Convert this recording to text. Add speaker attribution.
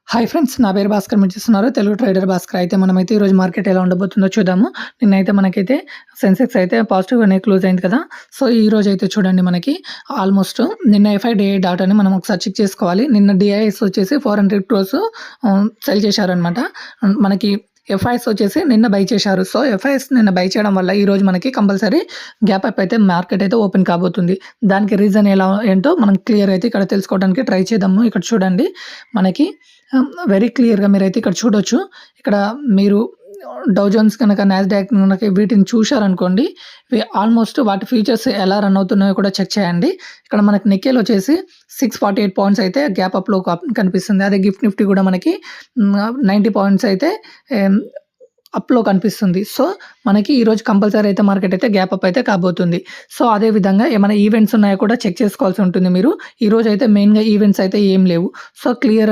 Speaker 1: Hi friends. నా పేరు భాస్కర్. మీరు చూస్తున్నారు తెలుగు ట్రేడర్ భాస్కర్. అయితే మనమైతే ఈరోజు మార్కెట్ ఎలా ఉండబోతుందో చూద్దాము. నిన్నైతే మనకైతే సెన్సెక్స్ అయితే పాజిటివ్‌గానే క్లోజ్ అయింది కదా! సో, ఈరోజైతే చూడండి మనకి ఆల్మోస్ట్ నిన్న ఎఫ్ఐ డే డాట్ అని మనం ఒకసారి చెక్ చేసుకోవాలి. నిన్న డిఐఎస్ వచ్చేసి 400 క్రోర్స్ సెల్ చేశారనమాట. మనకి ఎఫ్ఐఎస్ వచ్చేసి నిన్న బై చేశారు. సో, ఎఫ్ఐఎస్ నిన్న బై చేయడం వల్ల ఈరోజు మనకి కంపల్సరీ గ్యాప్ అప్ అయితే మార్కెట్ అయితే ఓపెన్ కాబోతుంది. దానికి రీజన్ ఎలా ఏంటో మనం క్లియర్ అయితే ఇక్కడ తెలుసుకోవడానికి ట్రై చేద్దాము. ఇక్కడ చూడండి మనకి వెరీ క్లియర్‌గా మీరైతే ఇక్కడ చూడొచ్చు. ఇక్కడ మీరు డౌ జోన్స్ కనుక, నాస్డాక్ కనుక వీటిని చూశారనుకోండి, ఆల్మోస్ట్ వాటి ఫీచర్స్ ఎలా రన్ అవుతున్నాయో కూడా చెక్ చేయండి. ఇక్కడ మనకి నికెల్ వచ్చేసి 648 పాయింట్స్ అయితే గ్యాప్ అప్‌లో కనిపిస్తుంది. అదే గిఫ్ట్ నిఫ్టీ కూడా మనకి 90 పాయింట్స్ అయితే అప్‌లో కనిపిస్తుంది. సో, మనకి ఈరోజు కంపల్సరీ అయితే మార్కెట్ అయితే గ్యాప్ అప్ అయితే కాబోతుంది. సో, అదే విధంగా ఏమైనా ఈవెంట్స్ ఉన్నాయో కూడా చెక్ చేసుకోవాల్సి ఉంటుంది మీరు. ఈరోజు అయితే మెయిన్‌గా ఈవెంట్స్ అయితే ఏం లేవు. So, clear